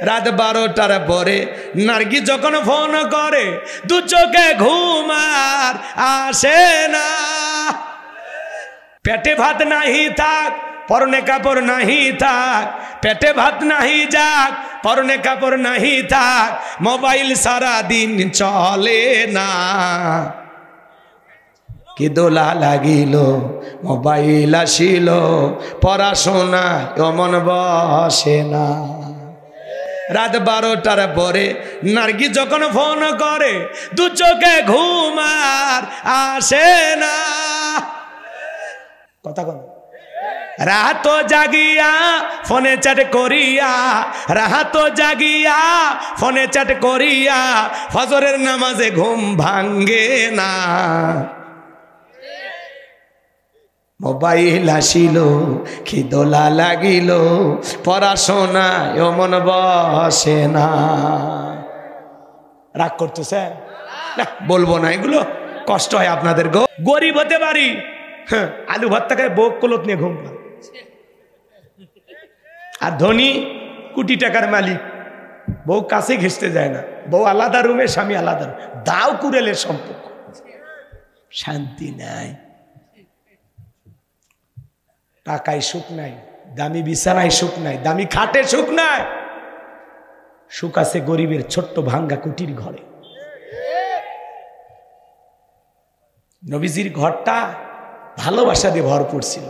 রাত 12টার পরে নার্গি যখন ফোন করে দু চোখে ঘুম আর আসে না। পেটে ভাত নাহি থাক পরনে কাপড় নাহি থাক, পেটে ভাত নাহি যাক পরনে কাপড় নাহি থাক, মোবাইল সারা দিন চলে না। কি দোলা লাগিল মোবাইল আসিল, পড়াশোনা মন বসে না। রাত 12টার পরে নার্গি যখন ফোন করে দু চোখে ঘুম আর আসে না। কথা কন রাত জাগিয়া ফোনে চ্যাট করিয়া, রাত জাগিয়া ফোনে চ্যাট করিয়া, ফজরের নামাজে ঘুম ভাঙ্গে না। মোবাইল আসিল কি দোলা লাগিল, পড়াশোনা মন বসে না। রাগ করতেছে না, বলবো না, এগুলো কষ্ট হয় আপনাদের। গরিব হতে পারি, হ্যাঁ, আলু ভর্তা খায় বউ কলত নিয়ে ঘুম পায়। আর ধনী কোটি টাকার মালিক, বউ কাছে ঘেঁষতে যায় না, বউ আলাদা রুমে স্বামী আলাদা রুমে, দাও কুড়েলের সম্পর্ক, শান্তি নাই। টাকায় সুখ নাই, দামি বিছানায় সুখ নাই, দামি খাটে সুখ নাই। সুখ আছে গরিবের ছোট্ট ভাঙ্গা কুটির ঘরে। নবীজির ঘরটা ভালোবাসা দিয়ে ভরপুর ছিল।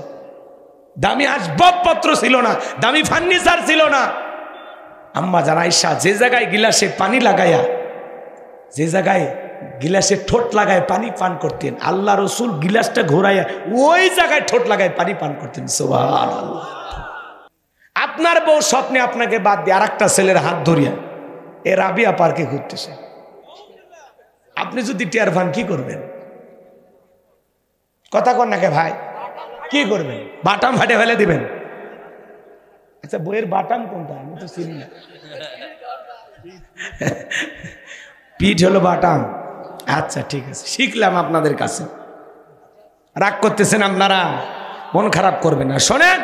দামি আসবাবপত্র ছিল না, দামি ফার্নিচার ছিল না। আম্মা জান আয়েশা যে জায়গায় গিলাসে পানি লাগায়া, যে জায়গায় গিলাসে ঠোঁট লাগায় পানি পান করতেন, আল্লাহ রসুল গিলাসটা ঘোরাইয়া ওই জায়গায় ঠোঁট লাগায় পানি পান করতেন। সুবহানাল্লাহ। আপনার বউ স্বপ্নে আপনাকে বাদ দিয়ে আর একটা ছেলের হাত ধরিয়া এ রাবিয়া পার্কে ঘুরতেছে, আপনি যদি টিয়ার ভান কি করবেন? কথা কন নাকি ভাই, কি করবেন? বাটাম ফাটে ফেলে দিবেন? আচ্ছা, বইয়ের বাটাম কোনটা? আমি তো চিনি না। পিঠ হলো বাটাম। আচ্ছা ঠিক আছে, শিখলাম আপনাদের কাছে। রাগ করতেছেন আপনারা, মন খারাপ করবেন না। শোনেন,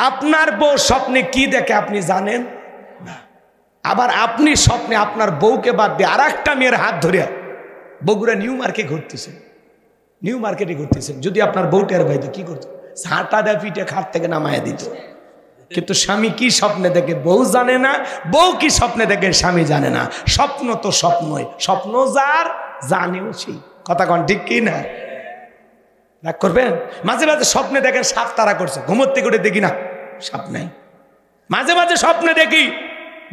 আপনার বউ স্বপ্নে কি দেখে আপনি জানেন না। আবার আপনি স্বপ্নে আপনার বউকে বাদ দিয়ে আর একটা মেয়ের হাত ধরিয়া বগুড়া নিউ মার্কেটে ঘুরতেছেন, নিউ মার্কেটে ঘুরতেছেন। যদি আপনার বউটার ভাই তো কি করতো? ঝাঁটা দেয় পিঠে খাট থেকে নামায় দিত। কিন্তু স্বামী কি স্বপ্নে দেখে বউ জানে না, বউ কি স্বপ্নে দেখে স্বামী জানে না। স্বপ্ন তো স্বপ্নই, স্বপ্ন যার জানেও সেই। কথা কন ঠিক কি না? রাগ করবেন? মাঝে মাঝে স্বপ্নে দেখেন সাপ তারা করছে, ঘুমোর থেকে উঠে দেখি না সাপ নাই। মাঝে মাঝে স্বপ্নে দেখি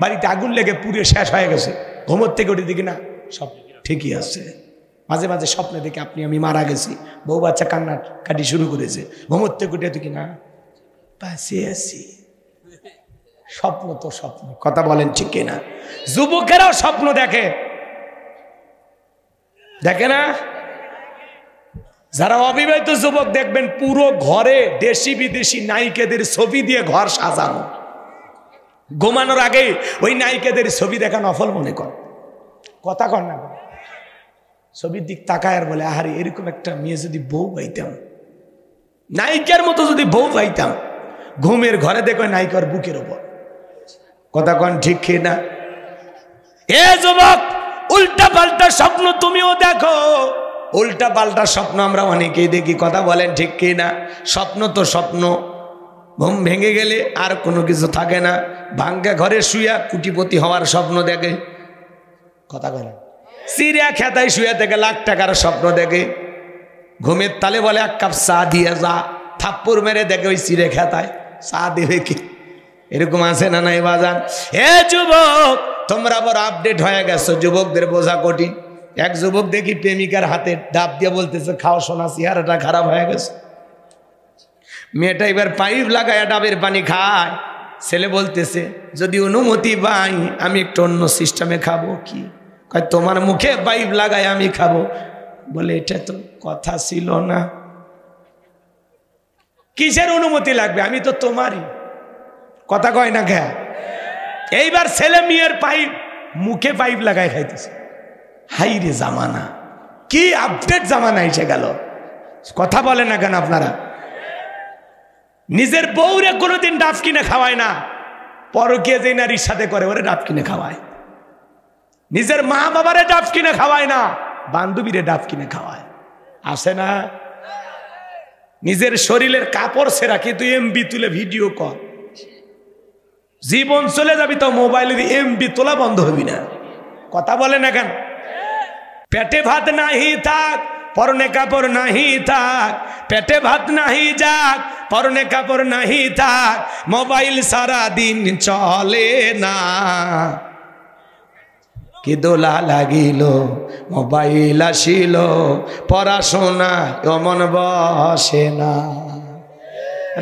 বাড়িতে আগুন লেগে পুড়ে শেষ হয়ে গেছে, ঘুমোর থেকে উঠে দেখি না সব ঠিকই আছে। মাঝে মাঝে স্বপ্নে দেখি আপনি আমি মারা গেছি, বউ বাচ্চা কান্না কাটি শুরু করেছে, ঘুমোর থেকে উঠে দেখি না পাশে আছি। স্বপ্ন তো স্বপ্ন। কথা বলেন ঠিক কিনা? যুবকেরাও স্বপ্ন দেখে, দেখে না? যারা অবিবাহিত যুবক দেখবেন পুরো ঘরে দেশি বিদেশি নায়িকাদের ছবি দিয়ে ঘর সাজানো। ঘুমানোর আগে ওই নায়িকাদের ছবি দেখা নফল মনে কর। কথা কর না, ছবির দিক তাকায় আর বলে আহারে এরকম একটা মেয়ে যদি বউ পাইতাম, নায়িকার মতো যদি বউ পাইতাম। ঘুমের ঘরে দেখো নায়িকার বুকের ওপর। কথা কন ঠিক না? এ যুবক, উল্টা পাল্টা স্বপ্ন তুমিও দেখো। উল্টা পাল্টা স্বপ্ন আমরা অনেকেই দেখি। কথা বলেন ঠিক কি না? স্বপ্ন তো স্বপ্ন, ঘুম ভেঙে গেলে আর কোনো কিছু থাকে না। ভাঙ্গা ঘরে শুয়া কোটিপতি হওয়ার স্বপ্ন দেখে। কথা বলেন। চিড়িয়া খেতায় শুয়ে থেকে লাখ টাকার স্বপ্ন দেখে। ঘুমের তালে বলে এক কাপ চা দিয়ে যা, থাপ্পড় মেরে দেখে ওই চিড়ে খেতায় চা দেবে কি? এরকম আছে না নাই বাজান? এ যুবক, তোমরা বড় আপডেট হয়ে গেছো, যুবকদের বোঝা কঠিন। এক যুবক দেখি প্রেমিকার হাতে ডাব দিয়ে বলতেছে খাও সোনা, চেহারাটা খারাপ হয়ে গেছে। মেয়েটা এবার পাইপ লাগায় ডাবের পানি খায়। ছেলে বলতেছে যদি অনুমতি পাই আমি একটু অন্য সিস্টেমে খাবো। কি কয়? তোমার মুখে পাইপ লাগায় আমি খাবো। বলে এটা তো কথা ছিল না। কিসের অনুমতি লাগবে? আমি তো তোমারই। কথা কয় না কে? এইবার ছেলে মেয়ের পাইপ মুখে পাইপ লাগায় খাইতেছে। হাই রে জামানা, কি আপডেট জামানা এসে গেল। কথা বলে না কেন আপনারা? নিজের বউরে কোনোদিন ডাব কিনে খাওয়ায় না, পরকীয়া যে নারীর সাথে করে ওরে ডাব কিনে খাওয়ায়, নিজের মা বাবারে ডাব কিনে খাওয়ায় না, বান্ধবীরে ডাব কিনে খাওয়ায়। আসে না? নিজের শরীরের কাপড় ছেঁড়া কিন্তু এমবি তুলে ভিডিও কর, জীবন চলে যাবি তো মোবাইলের এমবি তোলা বন্ধ হবি না। কথা বলে না কেন? পেটে ভাত নাহি থাক পরনে কাপড় নাহি থাক, পেটে ভাত নাহি যাক পরনে কাপড় নাহি থাক, মোবাইল সারা দিন চলে না। কি দোলা লাগিল মোবাইল আসিল, পড়াশোনা মন বসে না।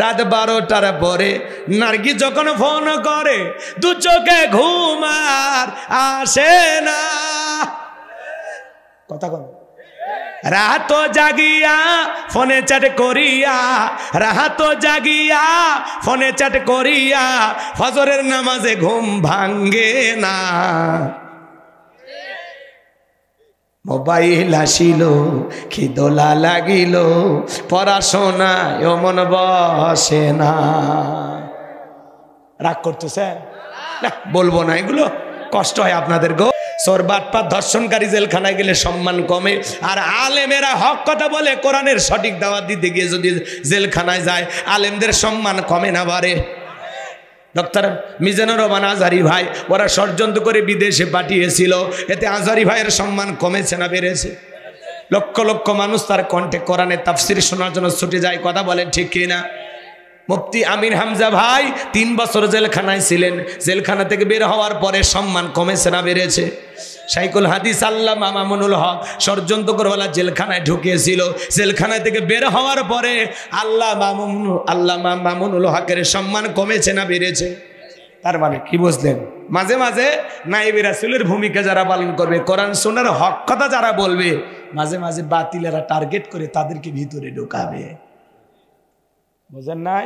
রাত 12টার পরে নার্গি যখন ফোন করে, দু চোখে ঘুম আর আসে না। কথা কন। রাত জাগিয়া ফোনে চ্যাট করিয়া, রাত জাগিয়া ফোনে চ্যাট করিয়া, ফজরের নামাজে ঘুম ভাঙ্গে না। মোবাইল আসিল কি দোলা লাগিল, পড়াশোনায় মন বসে না। রাগ করতেছে না, বলবো না, এগুলো কষ্ট হয় আপনাদের গো। চোর বাটপার ধর্ষণকারী জেলখানায় গেলে সম্মান কমে, আর আলেমেরা হক কথা বলে কোরআনের সঠিক দাওয়াত দিতে গিয়ে যদি জেলখানায় যায়, আলেমদের সম্মান কমে না বাড়ে? ডক্টর মিজানুর রহমান আজহারি ভাই ওরা ষড়যন্ত্র করে বিদেশে পাঠিয়েছিল, এতে আজহারি ভাইয়ের সম্মান কমেছে না বেড়েছে? লক্ষ লক্ষ মানুষ তার কণ্ঠে কোরআনের তাফসীর শোনার জন্য ছুটে যায়। কথা বলেন ঠিক কিনা? মুফতি আমির হামজা ভাই 3 বছর জেলখানায় ছিলেন, জেলখানা থেকে বের হওয়ার পরে সম্মান কমেছে না বেড়েছে? শাইখুল হাদিস আল্লামা মামুনুল হক ষড়যন্ত্র করওয়ালা জেলখানায় ঢুকিয়েছিল, জেলখানা থেকে বের হওয়ার পরে আল্লামা মামুনুল হকের সম্মান কমেছে না বেড়েছে? তার মানে কি বুঝলেন? মাঝে মাঝে নায়েবে রাসূলের ভূমিকা যারা পালন করবে, কোরআন সুন্নাহর হক কথা যারা বলবে, মাঝে মাঝে বাতিলেরা টার্গেট করে তাদেরকে ভিতরে ঢোকাবে। বুঝেন নাই?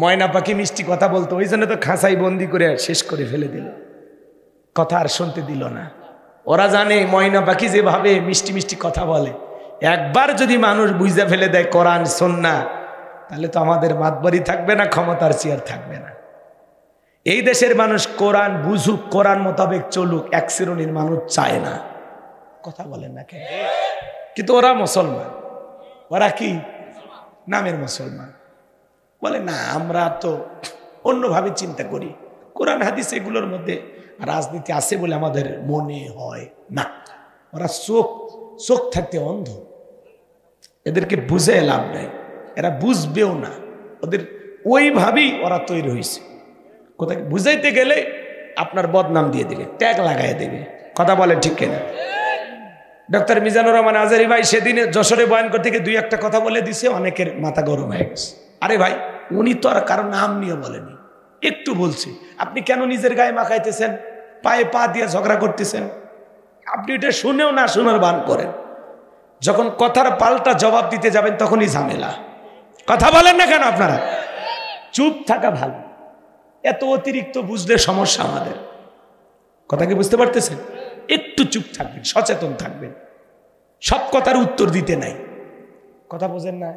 ময়না পাখি মিষ্টি কথা বলতো, ওই জন্য তো খাঁচাই বন্দি করে শেষ করে ফেলে দিল, কথা আর শুনতে দিল না। ওরা জানে ময়না পাখি যেভাবে মিষ্টি মিষ্টি কথা বলে, একবার যদি মানুষ বুঝতে ফেলে দেয় কোরআন সুন্নাহ, তাহলে তো আমাদের মাতবরি থাকবে না, ক্ষমতার চেয়ার থাকবে না। এই দেশের মানুষ কোরআন বুঝুক, কোরআন মোতাবেক চলুক, এক শ্রেণীর মানুষ চায় না। কথা বলেন না কেন? কিন্তু ওরা মুসলমান, ওরা কি নামের মুসলমান। বলে না আমরা তো অন্যভাবে চিন্তা করি, কোরআন হাদিস এগুলোর মধ্যে রাজনীতি আছে বলে আমাদের মনে হয় না। ওরা চোখ থাকতে অন্ধ, এদেরকে বুঝে লাভ নাই, এরা বুঝবেও না, ওদের ওইভাবেই ওরা তৈরি হয়েছে। কোথায় বুঝাইতে গেলে আপনার বদনাম দিয়ে দিবে, ট্যাগ লাগাই দেবে। কথা বলেন ঠিক কিনা? ডক্টর মিজানুর রহমান আজহারি ভাই সেদিনে যশোরে বয়ান করতে গিয়ে 2-1টা কথা বলে দিছে, অনেকের মাথা গরম হয়ে গেছে। আরে ভাই, উনি তো আর কারো নাম নিয়ে বলেনি, একটু বলছি, আপনি কেন নিজের গায়ে মাখাইতেছেন, পায়ে পা দিয়ে ঝগড়া করতেছেন? আপনি এটা শুনেও না শোনার ভান করেন, যখন কথার পাল্টা জবাব দিতে যাবেন তখনই ঝামেলা। কথা বলেন না কেন আপনারা? চুপ থাকা ভালো, এত অতিরিক্ত বুঝলে সমস্যা আমাদের। কথা কি বুঝতে পারতেছেন? একটু চুপ থাকবেন, সচেতন থাকবেন। সব কথার উত্তর দিতে নাই, কথা বোঝেন না?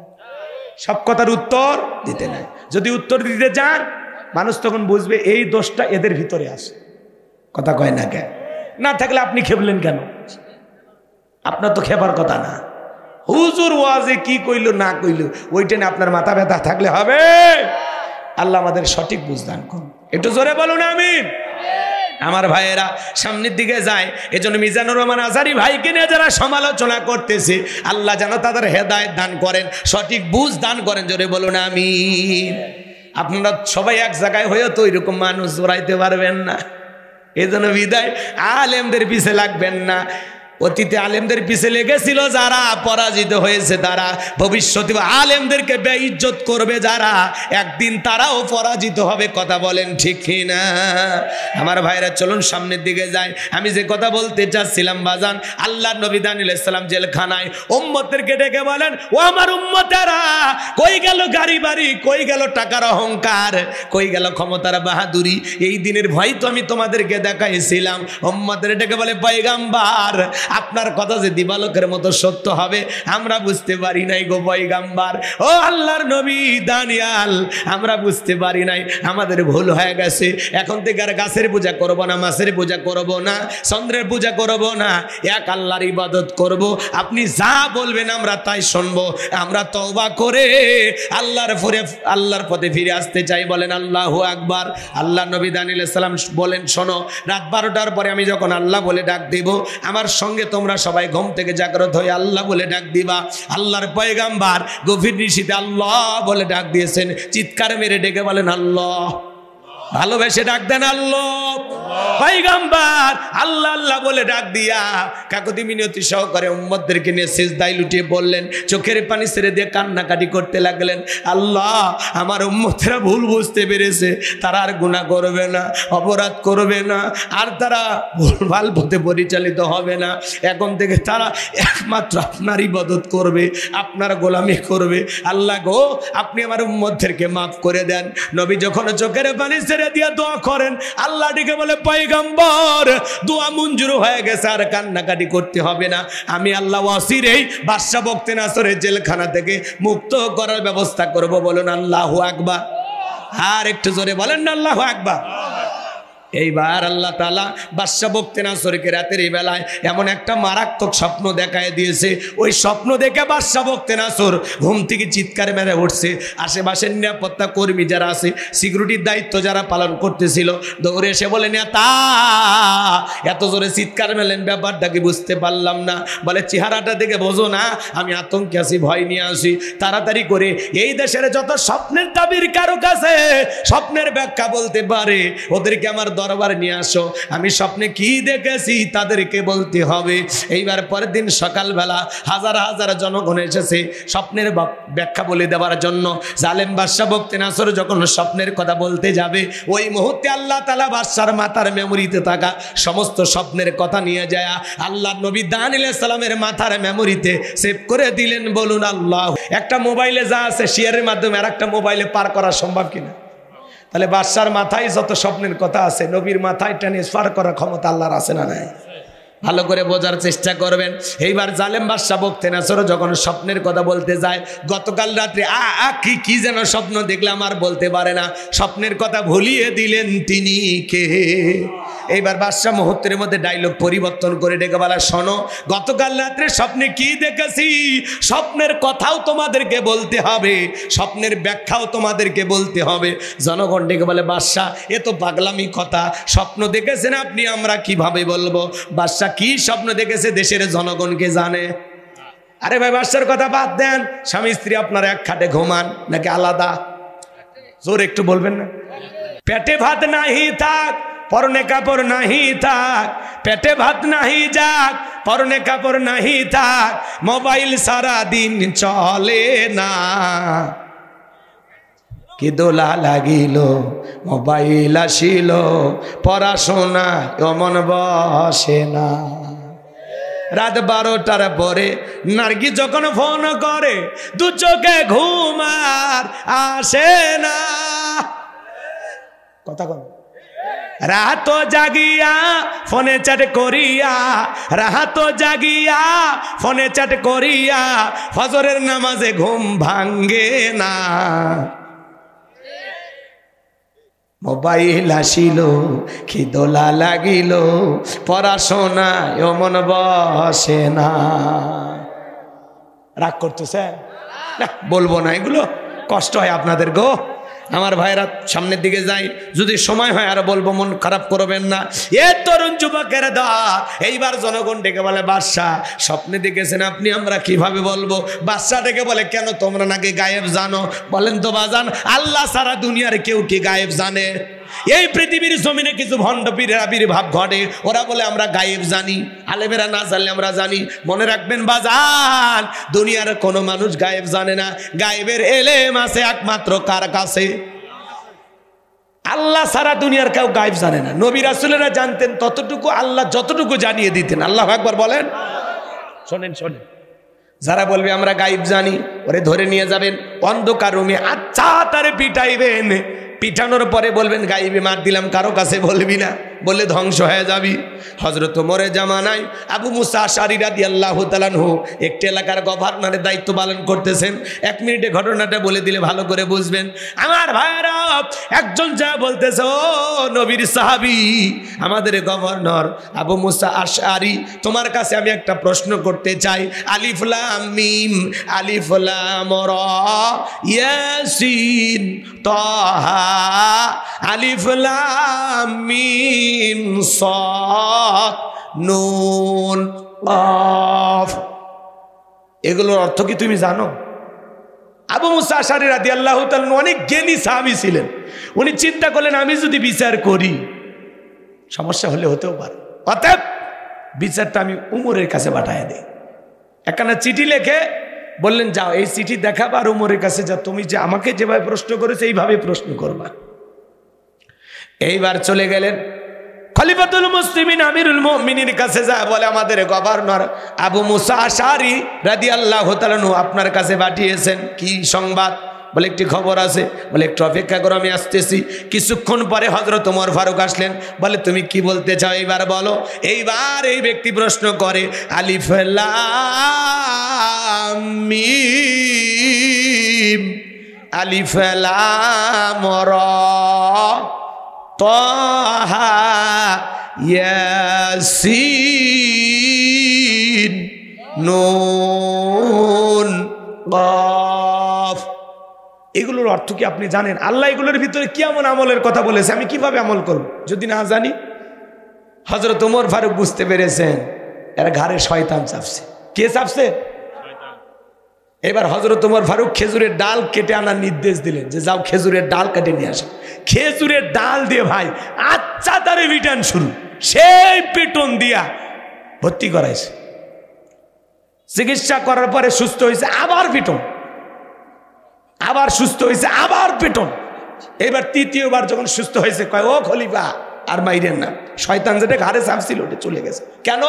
সব কথার উত্তর দিতে নাই। যদি উত্তর দিতে যান, মানুষ তখন বুঝবে এই দোষটা এদের ভিতরে আছে। কথা কয় না কেন? না থাকলে আপনি খেপলেন কেন? আপনার তো খেপার কথা না। হুজুর ওয়াজে কি কইল না কইল ওইটা না আপনার মাথা ব্যথা থাকলে হবে? আল্লাহ আমাদের সঠিক বুঝদান করুন। একটু জোরে বলুন আমিন। আমার ভাইয়েরা সামনের দিকে যায়, এজন্য মিজানুর রহমান আজহারি ভাইকে নিয়ে যারা সমালোচনা করতেছে, আল্লাহ যেন তাদের হেদায়েত দান করেন, সঠিক বুঝ দান করেন। জোরে বলুন আমিন। আপনারা সবাই এক জায়গায় হয়ে তো এরকম মানুষ জোড়াইতে পারবেন না, এজন্য বিদায় আলেমদের পিছে লাগবেন না। অতীতে আলেমদের পিছে লেগেছিল যারা, পরাজিত হয়েছে তারা। ভবিষ্যতে আলেমদেরকে বেইজ্জত করবে যারা, একদিন তারাও পরাজিত হবে। কথা বলেন ঠিক কিনা? আমার ভাইরা চলুন সামনের দিকে যাই। আমি যে কথা বলতে চাচ্ছিলাম বাজান, আল্লাহ নবী দানিয়েল আলাইহিস সালাম জেলখানায় উম্মতদেরকে ডেকে বলেন, ও আমার উম্মতেরা, কই গেল গাড়ি বাড়ি, কই গেল টাকার অহংকার, কই গেল ক্ষমতার বাহাদুরি? এই দিনের ভয় তো আমি তোমাদেরকে দেখাইছিলাম। উম্মতদের ডেকে বলে, পয়গাম্বার আপনার কথা যে দিবালোকের মতো সত্য হবে আমরা বুঝতে পারি নাই গো পয়গম্বর। ও আল্লাহর নবী দানিয়াল, আমরা বুঝতে পারি নাই, আমাদের ভুল হয়ে গেছে। এখন থেকে আর গাছের পূজা করব না, মাছের পূজা করব না, চন্দ্রের পূজা করব না, এক আল্লাহর ইবাদত করব। আপনি যা বলবেন আমরা তাই শুনবো। আমরা তওবা করে আল্লাহর পথে ফিরে আসতে চাই। বলেন আল্লাহু আকবার। আল্লাহ নবী দানিয়েল আলাইহিস সালাম বলেন, শোনো, রাত 12টার পরে আমি যখন আল্লাহ বলে ডাক দেব, আমার সঙ্গে তোমরা সবাই ঘুম থেকে জাগ্রত হয়ে আল্লাহ বলে ডাক দিবা। আল্লাহর পয়গম্বর গভীর নিশীথে আল্লাহ বলে ডাক দিয়েছেন। চিৎকার মেরে ডেকে বলেন আল্লাহ, ভালোবেসে ডাক দেন আল্লাহ। পয়গম্বর আল্লাহ আল্লাহ বলে ডাক দিয়া কাকুতি মিনতি সহকারে উম্মতদেরকে নিয়ে সিজদায় লুটিয়ে বললেন, চোখের পানি ছেড়ে দিয়ে কান্নাকাটি করতে লাগলেন, আল্লাহ আমার উম্মতেরা ভুল বুঝতে পেরেছে, তারা আর গুনাহ করবে না, অপরাধ করবে না, আর তারা ভুলভাল পথে পরিচালিত হবে না। এখন থেকে তারা একমাত্র আপনার ইবাদত করবে, আপনার গোলামি করবে। আল্লাহ গো, আপনি আমার উম্মতদেরকে মাফ করে দেন। নবী যখন চোখের পানি ছেড়ে দিয়ে দোয়া করেন, আল্লাহ ডেকে বলে, পয়গম্বর দোয়া মঞ্জুর হয়ে গেছে, আর কান্নাকাটি করতে হবে না। আমি আল্লাহ অচিরেই বাদশা বখতিয়ানাসরের জেলখানা থেকে মুক্ত করার ব্যবস্থা করব। বলুন আল্লাহু আকবার। আর একটু জোরে বলেন না আল্লাহু আকবার। এইবার আল্লাহ তাআলা বাদশা বখতিয়ানাসরকে রাতের এই বেলায় এমন একটা মারাত্মক স্বপ্ন দেখায় দিয়েছে। ওই স্বপ্ন দেখে বাদশা বখতিয়ানাসর ঘুম থেকে চিৎকার মেরে উঠছে। আশেপাশের নিরাপত্তা কর্মী যারা আছে, সিকিউরিটির দায়িত্ব যারা পালন করতেছিল, দৌড়ে এসে বলে, নেতা এত জোরে চিৎকার মেলেন, ব্যাপারটা কি বুঝতে পারলাম না। বলে, চেহারাটা দেখে বোঝো না আমি আতঙ্কে আছি, ভয় নিয়ে আসি। তাড়াতাড়ি করে এই দেশের যত স্বপ্নের দাবির কারো কাছে স্বপ্নের ব্যাখ্যা বলতে পারে ওদেরকে আমার দরবার নিয়ে আসো। আমি স্বপ্নে কি দেখেছি তাদেরকে বলতে হবে। এইবার পরের দিন সকালবেলা হাজার হাজার জনগণ এসেছে স্বপ্নের ব্যাখ্যা বলে দেওয়ার জন্য। জালেম বাদশা বখতিয়ানাসর যখন স্বপ্নের কথা বলতে যাবে, ওই মুহূর্তে আল্লাহ তাআলা বাদশার মাথার মেমোরিতে থাকা সমস্ত স্বপ্নের কথা নিয়ে যায় আল্লাহ নবী দানিয়েল আলাইহিস সালামের মাথার মেমোরিতে সেভ করে দিলেন। বলুন আল্লাহ। একটা মোবাইলে যা আছে শেয়ারের মাধ্যমে আর একটা মোবাইলে পার করা সম্ভব কিনা? তাহলে বাদশার মাথায় যত স্বপ্নের কথা আছে, নবীর মাথায় ট্রান্সফার করার ক্ষমতা আল্লাহর আছে না নাই? ভালো করে বোঝার চেষ্টা করবেন। এইবার জালেম বাদশা বখতিয়ানাসর যখন স্বপ্নের কথা বলতে যায়, গতকাল রাত্রে কি যেন স্বপ্ন দেখলাম আর বলতে পারে না, স্বপ্নের কথা ভুলিয়ে দিলেন তিনি কে। এইবার বাদশা মুহূর্তের মধ্যে ডায়লগ পরিবর্তন করে ডেকে বলা, শোনো, গতকাল রাত্রে স্বপ্নে কি দেখেছি, স্বপ্নের কথাও তোমাদেরকে বলতে হবে, স্বপ্নের ব্যাখ্যাও তোমাদেরকে বলতে হবে। জনগণ ডেকে বলে, বাদশা এ তো পাগলামি কথা, স্বপ্ন দেখেছেন আপনি, আমরা কিভাবে বলবো? বাদশা কি স্বপ্ন দেখেছে দেশের জনগণকে জানে? আরে ভাই বাদশার কথা বাদ দেন, স্বামী স্ত্রী আপনারা এক খাটে ঘুমান নাকি আলাদা? জোর একটু বলবেন না? পেটে ভাত নাহি থাক, পরনে কাপড় নাহি থাক, পেটে ভাত নাহি যাক, পরনে কাপড় নাহি থাক, মোবাইল সারা দিন চলে না। কি দোলা লাগিল মোবাইল আসিল, পড়াশোনা মন বসে না। রাত 12টার পরে নার্গি যখন ফোন করে, দু চোখে ঘুম আর আসে না। কথা কন। রাত জাগিয়া ফোনে চ্যাট করিয়া, রাত জাগিয়া ফোনে চ্যাট করিয়া, ফজরের নামাজে ঘুম ভাঙ্গে না। মোবাইল আসিল কি দোলা লাগিল, পড়াশোনায় মন বসে না। রাগ করতেছে না, বলবো না, এগুলো কষ্ট হয় আপনাদের গো। আমার ভাইরা সামনের দিকে যাই, যদি সময় হয় আর বলবো, মন খারাপ করবেন না। এ তরুণ যুবকের দল এইবার জনগণ ডেকে বলে, বাদশা স্বপ্নে দেখেছেন আপনি, আমরা কিভাবে বলবো? বাদশা ডেকে বলে, কেন তোমরা নাকি গায়েব জানো? বলেন তো বাজান, আল্লাহ সারা দুনিয়ার কেউ কি গায়েব জানে? এই পৃথিবীর জমিনে কিছু ভণ্ড পীরের আবির্ভাব ঘটে, ওরা বলে আমরা গায়েব জানি, আলেমেরা না জানলে আমরা জানি। মনে রাখবেন বাজান, দুনিয়ার কোনো মানুষ গায়েব জানে না। গায়েবের এলেম আছে একমাত্র কার কাছে? আল্লাহ সারা দুনিয়ার কেউ গায়েব জানে না। নবী রাসূলেরা জানতেন ততটুকু, আল্লাহ যতটুকু জানিয়ে দিতেন। আল্লাহু আকবার বলেন। শোনেন শোনেন, যারা বলবে আমরা গায়েব জানি, ওরে ধরে নিয়ে যাবেন অন্ধকার রুমে, আচ্ছা তারে পিটাইবেন, পিটানোর পরে বলবেন গায়েবে মার দিলাম, কারো কাছে বলবি না। বলে ধ্বংস হয়ে যাবি। হযরত ওমরের জামানায় আবু মুসা আশআরী রাদিয়াল্লাহু তাআলা আনহু একটি এলাকার গভর্নরের দায়িত্ব পালন করতেছেন। 1 মিনিটে ঘটনাটা বলে দিলে ভালো করে বুঝবেন। আমার ভাইরা, একজন যা বলতেছে, ও নবীর সাহাবী, আমাদের গভর্নর আবু মুসা আশআরী, তোমার কাছে আমি একটা প্রশ্ন করতে চাই। আলিফ লাম মিম, আলিফ লাম রা, ইয়াসিন, তাহা, আলিফ লাম মিম সাদ, নুন, কাফ, এগুলোর অর্থ কি তুমি জানো? আবু মুসা আশআরী রাদিয়াল্লাহু তাআলা অনেক জ্ঞানী সাহাবী ছিলেন। উনি চিন্তা করলেন, আমি যদি বিচার করি সমস্যা হলে হতেও পারে, অতএব বিচারটা আমি উমরের কাছে পাঠিয়ে দেই। একখানা চিঠি লিখে বললেন, যাও এই চিঠি দেখাবা আর উমরের কাছে যা, তুমি যে আমাকে যেভাবে প্রশ্ন করেছো এইভাবে প্রশ্ন করবা। এইবার চলে গেলেন খলিফাতুল মুসলিমিন আমিরুল মুমিনিনের কাছে, যা বলে, আমাদের গভর্নর আবু মুসা আশআরী রাদিয়াল্লাহু তাআলা আনহু আপনার কাছে পাঠিয়েছেন, কি সংবাদ? বলে, একটি খবর আছে। বলে, একটু অপেক্ষা করো, আমি আসতেছি। কিছুক্ষণ পরে হযরত ওমর ফারুক আসলেন। বলে, তুমি কি বলতে চাও এইবার বলো। এইবার এই ব্যক্তি প্রশ্ন করে, আলিফ লাম মিম, আলিফ লাম রা, তাহা, ইয়াসিন, নুন, কাফ, এগুলোর অর্থ কি আপনি জানেন? আল্লাহ এগুলোর ভিতরে কি এমন আমলের কথা বলেছে, আমি কিভাবে আমল করব যদি না জানি? হযরত ওমর ফারুক বুঝতে পেরেছেন এরা ঘাড়ে শয়তান চাপছে। কে চাপছে? এবার হযরত ওমর ফারুক খেজুরের ডাল কেটে আনার নির্দেশ দিলেন, যে যাও খেজুরের ডাল কেটে নিয়ে আসো। খেজুরের ডাল দিয়ে ভাই আচ্ছা তারে রিটার্ন শুরু, সেই পেটন দিয়া ভর্তি করাইছে। চিকিৎসা করার পরে সুস্থ হয়েছে, আবার পিটন, আবার সুস্থ হয়েছে, আবার পেটন। এবার তৃতীয়বার যখন সুস্থ হয়েছে, কয়, ও খলিফা আর মাইরেন না, শয়তান যেটা ঘাড়ে চাপছিল ওটা চলে গেছে। কেন?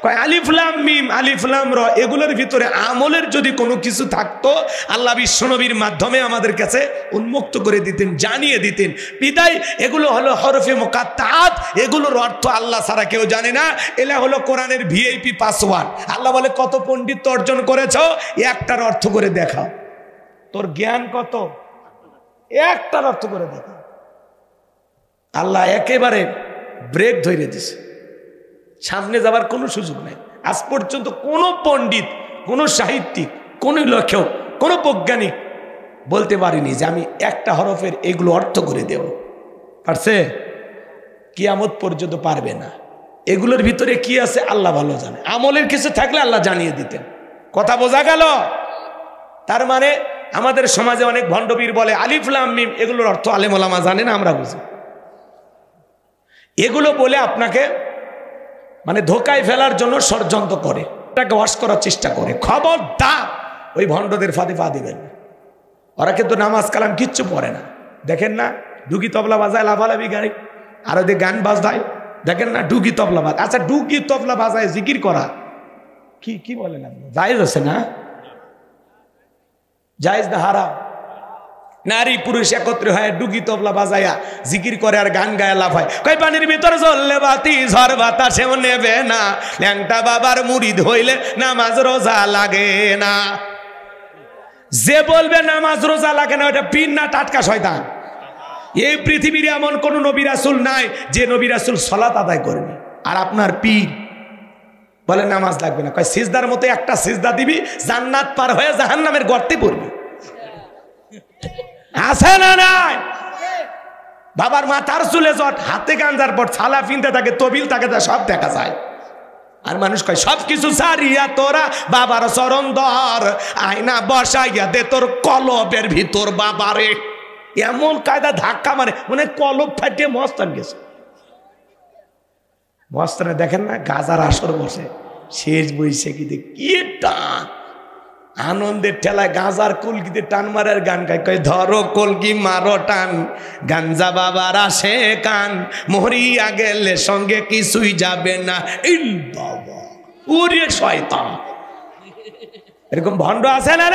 কয়, আলিফ লাম মিম, আলিফ লাম রা, এগুলোর ভিতরে আমলের যদি কোনো কিছু থাকতো আল্লাহ বিশ্বনবীর মাধ্যমে আমাদের কাছে উন্মুক্ত করে দিতেন, জানিয়ে দিতেন। বিদায় এগুলো হলো হরফে মুকাত্তাআত, এগুলোর অর্থ আল্লাহ ছাড়া কেউ জানে না। এলা হলো কোরআনের ভিআইপি পাসওয়ার্ড। আল্লাহ বলে, কত পণ্ডিত অর্জন করেছ, একটার অর্থ করে দেখাও। তোর জ্ঞান কত, একটার অর্থ করে দেখা। আল্লাহ একেবারে ব্রেক ধরে দিছে, সামনে যাবার কোনো সুযোগ নেই। আজ পর্যন্ত কোনো পণ্ডিত, কোনো সাহিত্যিক, কোনো লেখক, কোনো বৈজ্ঞানিক বলতে পারিনি যে আমি একটা হরফের এগুলো অর্থ করে দেব। পারছে? কিয়ামত পর্যন্ত পারবে না। এগুলোর ভিতরে কি আছে আল্লাহ ভালো জানে। আমলের কিছু থাকলে আল্লাহ জানিয়ে দিতেন। কথা বোঝা গেল? তার মানে আমাদের সমাজে অনেক ভণ্ডবীর বলে আলিফ লাম মিম, এগুলোর অর্থ আলেম ওলামা জানে না, আমরা বুঝি। এগুলো বলে আপনাকে মানে ধোকায় ফেলার জন্য ষড়যন্ত্র করে, এটাকে ওয়াশ করার চেষ্টা করে। খবরদার ওই ভণ্ডদের ফাঁদে পা দিবেন না। ওরা কিন্তু নামাজ কালাম কিচ্ছু পড়ে না। দেখেন না ডুগি তবলা বাজায় লাফালাফি গাড়ি, আর ওদের গান বাজায়, দেখেন না ডুগি তবলা বাজায়। আচ্ছা, ডুগি তবলা বাজায় জিকির করা কি কি বলেন আপনি? জায়েজ আছে না? জায়েজ না হারাম? নারী পুরুষ একত্রে হয় ডুগি তবলা বাজায়া জিকির করে আর গান গায়ে লাফায়। কই পানির ভিতর চললে বাতি ঝড় বাতাসেও নেবে না, ল্যাংটা বাবার মুরিদ হইলে নামাজ রোজা লাগে না। যে বলবে নামাজ রোজা লাগে না, ওটা পীর না টাটকা শয়তান। এই পৃথিবীর এমন কোন নবী রাসূল নাই যে নবী রাসূল সালাত আদায় করেনি, আর আপনার পীর বলে নামাজ লাগবে না। কয় সিজদার মতো একটা সিজদা দিবি, জান্নাত পার হয়ে জাহান্নামের গর্তে পড়বি। আছে না নাই? বাবার মাথার চুলে জট, হাতে গাঞ্জার পর ছালা ফিনতে থাকে, তবিল থাকে, সব দেখা যায়। আর মানুষ কয় সবকিছু সারিয়া তোরা বাবার চরণ ধর, আয়না বসাইয়া দে তোর কলবের ভিতর বাবারে। এমন কায়দা ধাক্কা মারে মানে কলব ফাটিয়ে মস্তান গেছে। মস্তানে দেখেন না গাজার আসর বসে, শেষ বইছে কি টান, আনন্দের ঠেলায় গাঁজার কলকিতে টান মারার গান গায়। কয় ধরো কলকি মারো টান, গাঞ্জা বাবার আসে কান, মরিয়া গেলে সঙ্গে কিছুই যাবে না। ইল বাবা, ওরে শয়তান! এরকম ভণ্ড আছে না?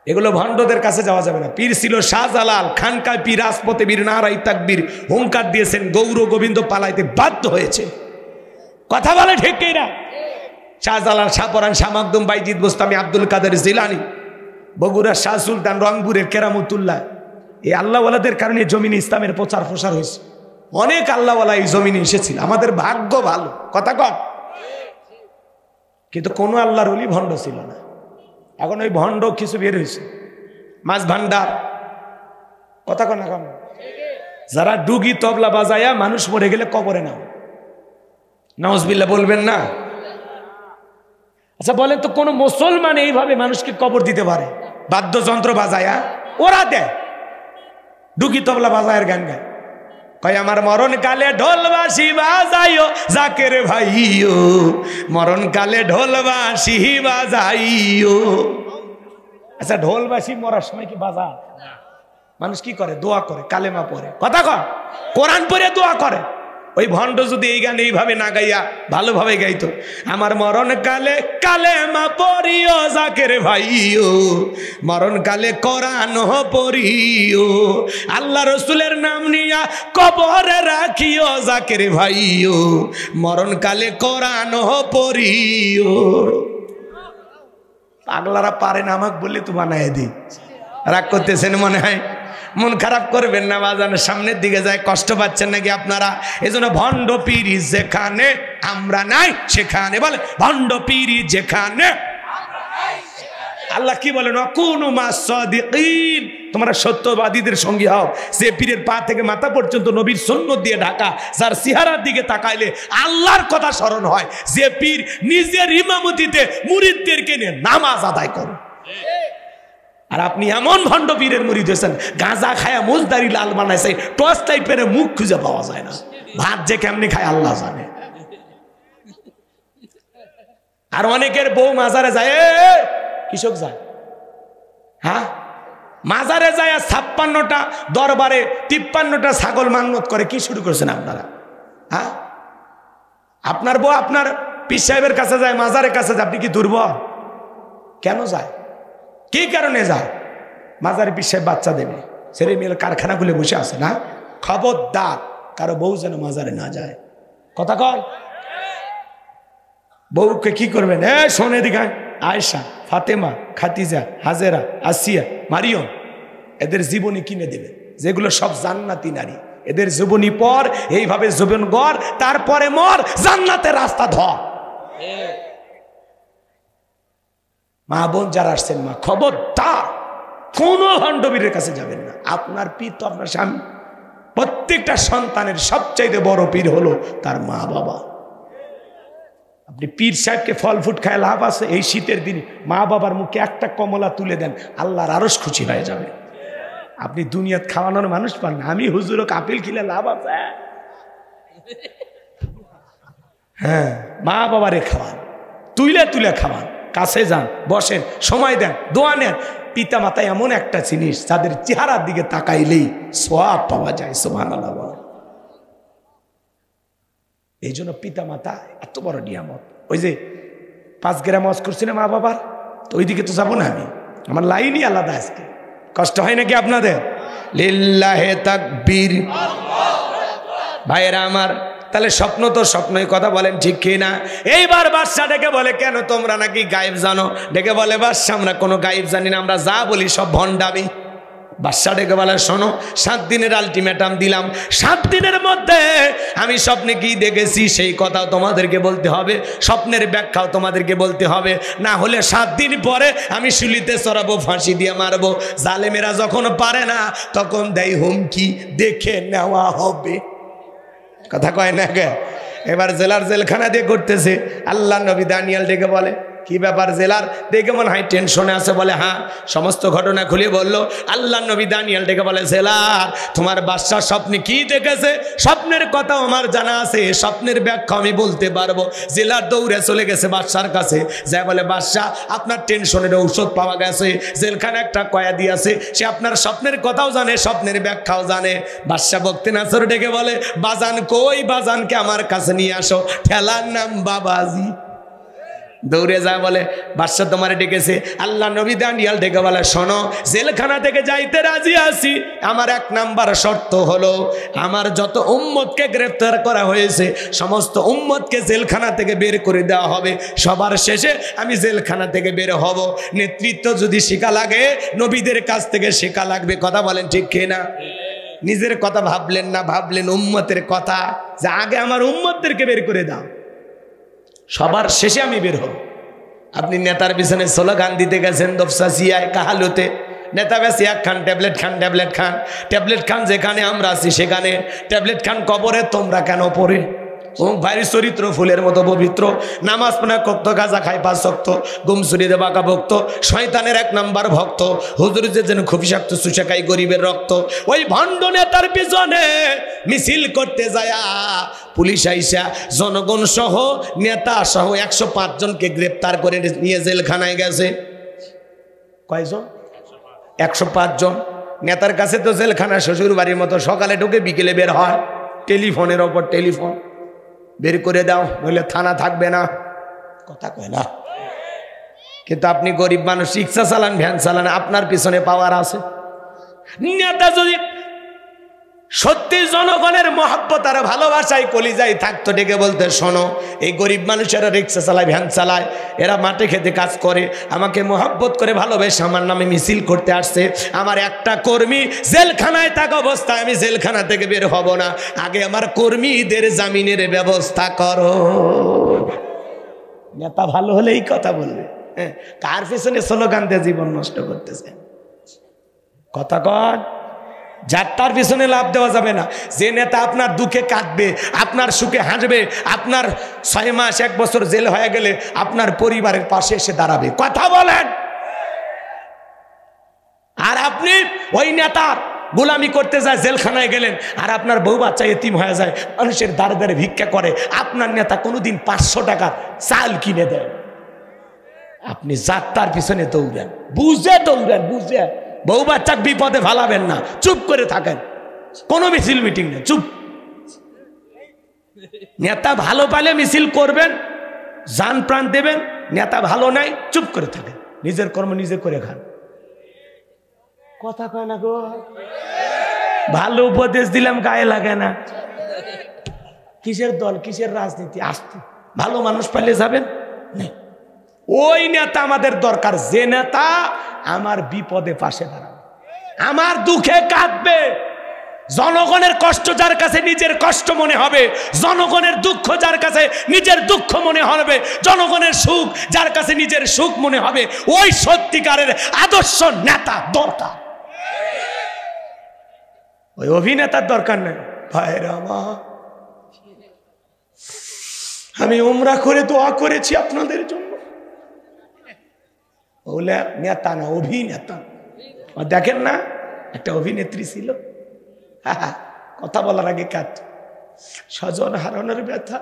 এগুলো ভণ্ডদের কাছে যাওয়া যাবে না। পীর ছিল শাহজালাল, খানকায় পীর, রাজপথে বীর, নারাই তাকবীর, হুঙ্কার দিয়েছেন, গৌর গোবিন্দ পালাইতে বাধ্য হয়েছে। কথা বলে ঠিক কিনা? শাহজালাল, শাহপরান, শাহ মাকদুম, বাইজিদ বোস্তামি, আব্দুল কাদের জিলানী, বগুড়ার শাহ সুলতান, রংপুরের কেরামতুল্লাহ, এই আল্লাহওয়ালাদের কারণে জমিনে ইসলামের প্রচার প্রসার হয়েছে। অনেক আল্লাহওয়ালা এই জমিনে এসেছিল, আমাদের ভাগ্য ভালো। কথা কন। কিন্তু কোনো আল্লাহর ওলি ভণ্ড ছিল না। এখন ওই ভণ্ড কিছু বের হয়েছে, মাছ ভান্ডার। কথা কন না? যারা ডুগি তবলা বাজায়া মানুষ মরে গেলে কবরে নাও, নাউজুবিল্লাহ বলবেন না? আচ্ছা বলেন তো, কোন মুসলমান এইভাবে মানুষকে কবর দিতে পারে? বাদ্যযন্ত্র বাজায়া ওরা দেয়, ডুগি তবলা বাজায়ের গান গায়, কয় আমার মরণ কালে ঢোলবাসি বাজাইও জাকের ভাইও, মরণ কালে ঢোলবাসি বাজাইও। আচ্ছা ঢোলবাসি মরার সময় কি বাজা? মানুষ কি করে? দোয়া করে, কালেমা পড়ে। কথা কর, কোরআন পড়ে দোয়া করে। ওই ভণ্ড যদি এই গান এইভাবে না গাইয়া ভালোভাবে গাইতো, আমার মরণ কালে কালেমা পড়িও জাকের ভাইও, মরণ কালে কোরআন পড়িও, আল্লাহ রসুলের নাম নিয়া কবরে রাখিও জাকের ভাইও, মরণ কালে কোরআন পড়িও। পাগলারা পারে না, আমাকে বললে তো বানায় দিই। রাগ করতেছেন মনে হয়? মন খারাপ করবেন না বাজান, সামনের দিকে যায়। কষ্ট পাচ্ছেন নাকি আপনারা? এজন্য ভণ্ড পীরি যেখানে আমরা নাই সেখানে, বলে ভণ্ড পীরি যেখানে। আল্লাহ কি বলেন? অকুনু মাস-সাদিকিন, তোমরা সত্যবাদীদের সঙ্গী হও। যে পীরের পা থেকে মাথা পর্যন্ত নবীর সুন্নাত দিয়ে ঢাকা, যার চেহারার দিকে তাকাইলে আল্লাহর কথা স্মরণ হয়, যে পীর নিজের ইমামতিতে মুরিদদেরকে নিয়ে নামাজ আদায় করে। আর আপনি এমন ভণ্ড পীরের মুরিদ হয়েছেন, গাঁজা খায়া মুজদারি লাল বানাইছে, টর্চ লাইট পেরে মুখ খুঁজে পাওয়া যায় না। ভাত যে কেমনি খায় আল্লাহ জানে। আর অনেকের বউ মাজারে যায়, কৃষক যায়, হ্যাঁ মাজারে যায় 56টা দরবারে 53টা ছাগল মান্নত করে। কি শুরু করেছেন আপনারা? হ্যাঁ আপনার বউ আপনার পীর সাহেবের কাছে যায়, মাজারের কাছে যায়, আপনি কি দুর্বল? কেন যায়? কি কারণে যায়? মাজারে পীর সাহেব বাচ্চা দেবে, ছেলে মেয়ের কারখানা খুলে বসে আছে না। খবরদার কারো বউ যেন মাজারে না যায়। কথা কয়? বউকে কি করবেন? শোনে দিঘায় আয়েশা, ফাতেমা, খাতিজা, হাজেরা, আসিয়া, মারিয়ম, এদের জীবনী কিনে দেবে, যেগুলো সব জান্নাতি নারী। এদের জীবনী পর, এইভাবে জীবন গড়, তারপরে মর, জান্নাতের রাস্তা ধর। মা বোন যারা আসছেন, মা খবরদার কোন ভণ্ডবীরের কাছে যাবেন না। আপনার পীর তো আপনার স্বামী। প্রত্যেকটা সন্তানের সবচাইতে বড় পীর হলো তার মা বাবা। আপনি পীর সাহেবকে ফল ফুট খায় লাভ আছে? এই শীতের দিন মা বাবার মুখে একটা কমলা তুলে দেন, আল্লাহর আরশ খুশি হয়ে যাবে। আপনি দুনিয়াত খাওয়ানোর মানুষ পান না, আমি হুজুরও কাপিল খিলে লাভ আছে? হ্যাঁ, মা বাবারে খাওয়ান, তুলে তুলে খাওয়ান, কাছে যান, বসেন, সময় দেন, দোয়া নেন। পিতা মাতা এমন একটা জিনিস, যাদের চেহারার দিকে তাকাইলেই সওয়াব পাওয়া যায়। সুবহানাল্লাহ। এই জন্য পিতা মাতা এত বড় নিয়ামত। ওই যে 5 গ্রাম ওয়াজ করছি না মা বাবার, তো ওইদিকে তো যাবো না আমি, আমার লাইনই আলাদা। আজকে কষ্ট হয় নাকি আপনাদের? লিল্লাহে তাকবীর। ভাইয়েরা আমার, তাহলে স্বপ্ন তো স্বপ্নই, কথা বলেন ঠিক কি না? এইবার বাদশা ডেকে বলে, কেন তোমরা নাকি গায়েব জানো? ডেকে বলে, বাদশা আমরা কোনো গায়েব জানি না, আমরা যা বলি সব ভণ্ডামি। বাদশা ডেকে বলে, শোনো, 7 দিনের আলটিমেটাম দিলাম, 7 দিনের মধ্যে আমি স্বপ্নে কি দেখেছি সেই কথাও তোমাদেরকে বলতে হবে, স্বপ্নের ব্যাখ্যাও তোমাদেরকে বলতে হবে, না হলে 7 দিন পরে আমি শুলিতে চড়াবো, ফাঁসি দিয়ে মারবো। জালেমেরা যখন পারে না তখন দেয় হুমকি, দেখে নেওয়া হবে। কথা কয় না কে? এবার জেলার জেলখানা দিয়ে করতেছে। আল্লাহ নবী দানিয়েল ডেকে বলে, কি ব্যাপার জেলার? দেখে মনে হয় টেনশনে আছে। বলে হ্যাঁ, সমস্ত ঘটনা খুলে বললো। আল্লাহ নবী দানিয়েল ডেকে বলে, জেলার তোমার বাদশা স্বপ্নে কি দেখেছে? স্বপ্নের কথা আমার জানা আছে, স্বপ্নের ব্যাখ্যা আমি বলতে পারবো। জেলার দৌড়ে চলে গেছে বাদশার কাছে, যা বলে, বাদশা আপনার টেনশনের ঔষধ পাওয়া গেছে, জেলখানা একটা কয়েদি আছে, সে আপনার স্বপ্নের কথাও জানে, স্বপ্নের ব্যাখ্যাও জানে। বাদশা বক্তে নাসর ডেকে বলে, বাজান কই? বাজানকে আমার কাছে নিয়ে আসো। ঠেলার নাম বাবাজি। দৌড়ে যায় বলে বাদশা তোমারে ডেকেছে। আল্লাহ নবী দানিয়াল ডেকে বলে শোনো, জেলখানা থেকে যাইতে রাজি আছি, আমার 1 নাম্বার শর্ত হলো আমার যত উম্মতকে গ্রেফতার করা হয়েছে সমস্ত উম্মতকে জেলখানা থেকে বের করে দেওয়া হবে, সবার শেষে আমি জেলখানা থেকে বের হব। নেতৃত্ব যদি শেখা লাগে নবীদের কাছ থেকে শেখা লাগবে। কথা বলেন ঠিক কিনা? নিজের কথা ভাবলেন না, ভাবলেন উম্মতের কথা, যে আগে আমার উম্মতদেরকে বের করে দাও, সবার শেষে আমি বের হব। আপনি নেতার পিছনে স্লোগান দিতে গেছেন দফসা সিয়ায় কাহালুতে, নেতা বেশি এক খান ট্যাবলেট খান, ট্যাবলেট খান, ট্যাবলেট খান যেখানে আমরা আছি সেখানে, ট্যাবলেট খান কবরে, তোমরা কেন পড়ে? ভাইয়ের চরিত্র ফুলের মতো পবিত্র, নামাজ পড়া কক্ত, গাঁজা খাই 5 ওয়াক্ত, গুমসুরিদে বাঁকা ভক্ত, শয়তানের 1 নাম্বার ভক্ত, হুজুর যে যেন খুব বিষাক্ত চুষে খাই গরিবের রক্ত। ওই ভণ্ড নেতার পিছনে মিছিল করতে যায়া পুলিশ আইসা জনগণ সহ নেতা সহ 105 জনকে গ্রেপ্তার করে নিয়ে জেলখানায় গেছে। কয়জন? 105 জন। নেতার কাছে তো জেলখানা শ্বশুর বাড়ির মতো, সকালে ঢুকে বিকেলে বের হয়, টেলিফোনের ওপর টেলিফোন, বের করে দাও নইলে থানা থাকবে না। কথা কয় না। কিন্তু আপনি গরিব মানুষ, রিক্সা চালান, ভ্যান চালান, আপনার পিছনে পাওয়ার আছে। নেতা যদি সত্যি জনগণের মহব্বত আর ভালোবাসায় কলিজায় থাকতো, ডেকে বলতে শোনো, এই গরিব মানুষেরা রিক্সা চালায়, ভ্যান চালায়, এরা মাঠে খেতে কাজ করে, আমাকে মহব্বত করে ভালোবেসে আমার নামে মিছিল করতে আসছে, আমার একটা কর্মী জেলখানায় থাকা অবস্থায় আমি জেলখানা থেকে বের হব না, আগে আমার কর্মীদের জামিনের ব্যবস্থা করো। নেতা ভালো হলে এই কথা বলবে। হ্যাঁ, কার পেছনে স্লোগান দিয়ে জীবন নষ্ট করতেছে? কথা কন। যাত্রার পিছনে লাভ দেওয়া যাবে না। যে নেতা আপনার দুঃখে কাঁদবে, আপনার সুখে হাসবে, আপনার 6 মাস 1 বছর জেল হয়ে গেলে আপনার পরিবারের পাশে এসে দাঁড়াবে। কথা বলেন। আর আপনি ওই নেতার গোলামি করতে যায়, জেলখানায় গেলেন, আর আপনার বউ বাচ্চা এতিম হয়ে যায়, মানুষের দ্বারে দ্বারে ভিক্ষা করে, আপনার নেতা কোনোদিন 500 টাকার চাল কিনে দেয়। আপনি যাত্রার পিছনে দৌড়েন, বুঝে দৌড়েন, বুঝে। বউ বাচ্চাকে বিপদে ফালাবেন না, চুপ করে থাকেন, কোনো মিছিল মিটিং নেই, চুপ। নেতা ভালো পালে মিছিল করবেন, জান প্রাণ দেবেন, নেতা ভালো নাই চুপ করে থাকেন, নিজের কর্ম নিজে করে খান। কথা কয় না গো। ভালো উপদেশ দিলাম গায়ে লাগে না। কিসের দল, কিসের রাজনীতি? আসতে ভালো মানুষ পাইলে যাবেন। ওই নেতা আমাদের দরকার, যে নেতা আমার বিপদে পাশে দাঁড়াবে, আমার দুঃখে কাঁদবে, জনগণের কষ্ট যার কাছে নিজের কষ্ট মনে হবে, জনগণের দুঃখ যার কাছে নিজের দুঃখ মনে হবে, জনগণের সুখ যার কাছে নিজের সুখ মনে হবে, ওই সত্যিকারের আদর্শ নেতা দরকার। ওই অভিনেতার দরকার নেই। ভাইরা আমার, আমি উমরা করে দোয়া করেছি আপনাদের জন্য। ওলে নেতা না, অভিনেতা। দেখেন না, একটা অভিনেত্রী ছিল, কথা বলার আগে কাজ, স্বজন হারানোর ব্যথা,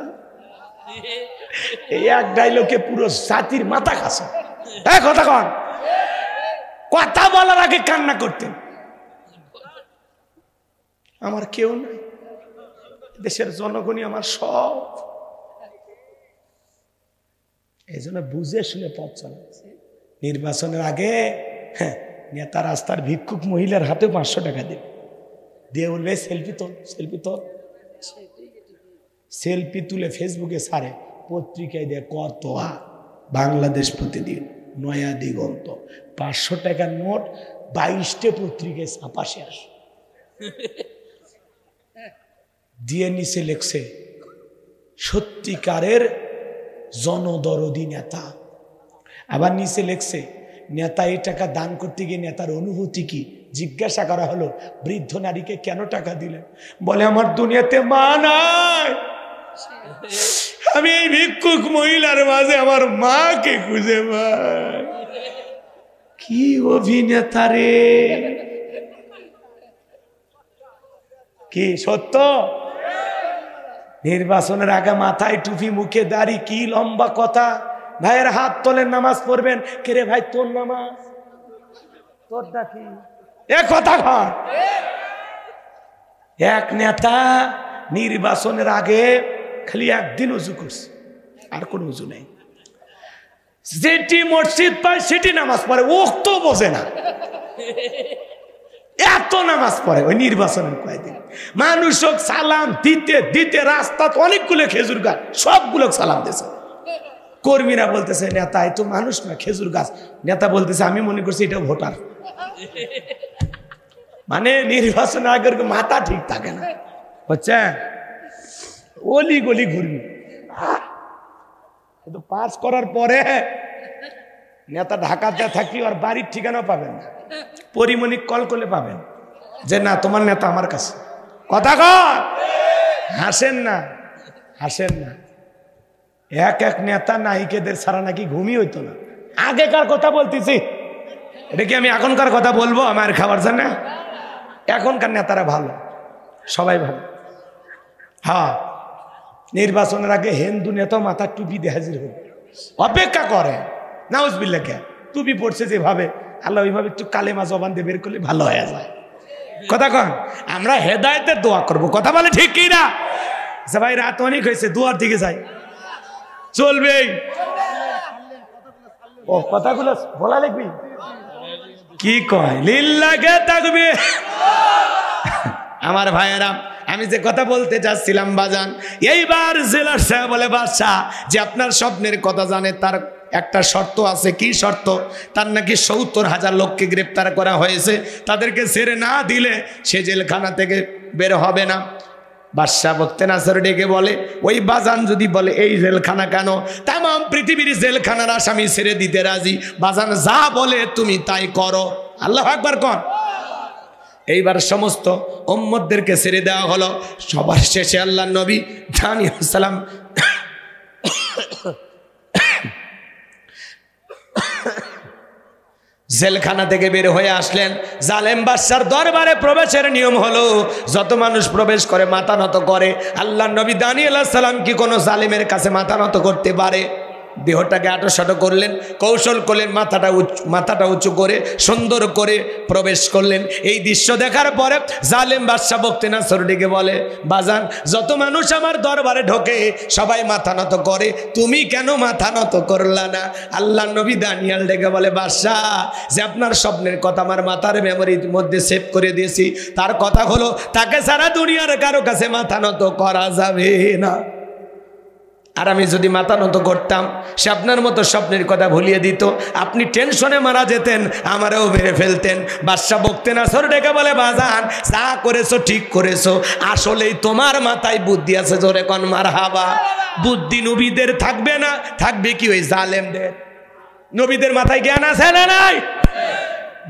এই এক ডায়লগে পুরো জাতির মাথা খাসা। কথা কন, কথা বলার আগে কান্না করতেন। আমার কেউ নাই, দেশের জনগণই আমার সব। এই জন্য বুঝে শুনে পথ চালাচ্ছে। নির্বাচনের আগে নেতা রাস্তার ভিক্ষুক মহিলার হাতে 500 টাকা দেবে, দিয়ে বলবে সেলফি তোল, সেলফি তোল। সেলফি তুলে ফেসবুকে ছাড়ে, পত্রিকায় দেয় কত বাংলাদেশ প্রতিদিন, নয়া দিগন্ত, 500 টাকার নোট 22টে পত্রিকায় ছাপা শেষ। দিয়ে নিচে লেখছে সত্যিকারের জনদরদি নেতা। আবার নিচে লেখছে নেতা এই টাকা দান করতে গিয়ে নেতার অনুভূতি কি। জিজ্ঞাসা করা হলো বৃদ্ধ নারীকে কেন টাকা দিলেন? বলে আমার দুনিয়াতে মা নাই, আমি এই ভিক্ষুক মহিলার মাঝে আমার মাকে খুঁজে পাই। কি অভিনেতা রে! কি সত্য? নির্বাচনের আগে মাথায় টুপি, মুখে দাড়ি, কি লম্বা কথা। ভাইয়ের হাত তোলেন, নামাজ পড়বেন। কে রে ভাই তোর নামাজ? তোরটা কি? এ কথা কর। এক নেতা নির্বাচনের আগে খালি একদিন উজু করছে, আর কোন উজু নেই। যেটি মসজিদ পায় সেটি নামাজ পড়ে, ওক্ত বোঝে না, এত নামাজ পড়ে। ওই নির্বাচনের কয়েকদিন মানুষ সালাম দিতে দিতে রাস্তা অনেকগুলো খেজুর গাছ, সবগুলো সালাম দিয়েছে। কর্মীরা বলতেছে নেতা এ তো মানুষ না, খেজুর গাছ। নেতা বলতেছে আমি মনে করছি এটা ভোটার। মানে নির্বাচন আগের মাথা ঠিক থাকে না, হচ্ছে অলি গলি ঘুরবি। কিন্তু পাস করার পরে নেতা ঢাকাতে থাকি আর বাড়ির ঠিকানা পাবেন না, পরিমণিক কল করলে পাবেন যে না তোমার নেতা আমার কাছে। কথা কর, হাসেন না, হাসেন না। এক এক নেতা নায়িকাদের ছাড়া নাকি ঘুমই হইতো না। আগেকার কথা বলতেছি, এটা কি আমি এখনকার কথা বলবো আমার খাবার জন্য? এখনকার নেতারা ভালো, সবাই ভালো। হ্যাঁ, নির্বাচনের আগে হিন্দু নেতা মাথার টুপি দিয়ে হাজির হবে, অপেক্ষা করে। নাউজুবিল্লাহ, কে টুপি পড়ছে যেভাবে, আল্লাহ ওইভাবে একটু কালেমা জবান দিয়ে বের করলে ভালো হয়ে যায়। কথা কন, আমরা হেদায়েতের দোয়া করব। কথা বলে ঠিক কি না? ভাই রাত অনেক হয়েছে, দুয়ার দিকে যাই, চলবে। ও কথাগুলো বলা লিখবি কি কয়? লিল্লাহে তাকবীর। আমার ভাইয়েরা, আমি যে কথা বলতে চাচ্ছিলাম বাজান, এইবার জেলার সাহেব বলে বাদশাহ যে আপনার স্বপ্নের কথা জানে, তার একটা শর্ত আছে। কি শর্ত? তার নাকি ৭০,০০০ লোককে গ্রেপ্তার করা হয়েছে, তাদেরকে ছেড়ে না দিলে সে জেলখানা থেকে বের হবে না। বাদশাহ বক্তে নাসর ডেকে বলে, ওই বাজান যদি বলে এই জেলখানা কেন, তাম পৃথিবীর জেলখানার আসামি ছেড়ে দিতে রাজি। বাজান যা বলে তুমি তাই করো। আল্লাহু আকবার কর। এইবার সমস্ত উম্মতদেরকে ছেড়ে দেওয়া হলো। সবার শেষে আল্লাহর নবী দানিয়েল সালাম জেলখানা থেকে বের হয়ে আসলেন। জালেম বাদশার দরবারে প্রবেশের নিয়ম হলো যত মানুষ প্রবেশ করে মাথা নত করে। আল্লাহর নবী দানিয়েল আলাইহিস সালাম কি কোনো জালেমের কাছে মাথা নত করতে পারে? দেহটাকে আটোসাটো করলেন, কৌশল করলেন, মাথাটা উঁচু করে সুন্দর করে প্রবেশ করলেন। এই দৃশ্য দেখার পরে জালেম বাদশা বক্তে নাসর ডেকে বলে, বাজান যত মানুষ আমার দরবারে ঢোকে সবাই মাথা নত করে, তুমি কেন মাথা নত করলা না? আল্লাহ নবী দানিয়েল ডেকে বলে, বাদশা যে আপনার স্বপ্নের কথা আমার মাথার মেমোরির মধ্যে সেভ করে দিয়েছি, তার কথা হলো তাকে সারা দুনিয়ার কারো কাছে মাথা নত করা যাবে না। আর আমি যদি মাথা নত করতাম, সে আপনার মতো স্বপ্নের কথা ভুলিয়ে দিত, আপনি টেনশনে মারা যেতেন, আমারও মেরে ফেলতেন। বাদশা বক্তে নাসর ডেকে বলে, বাজান যা করেছো ঠিক করেছো, আসলেই তোমার মাথায় বুদ্ধি আছে। জোরে কোন মারহাবা। বুদ্ধি নবীদের থাকবে না, থাকবে কি ওই জালেমদের? নবীদের মাথায় জ্ঞান আছে না নাই?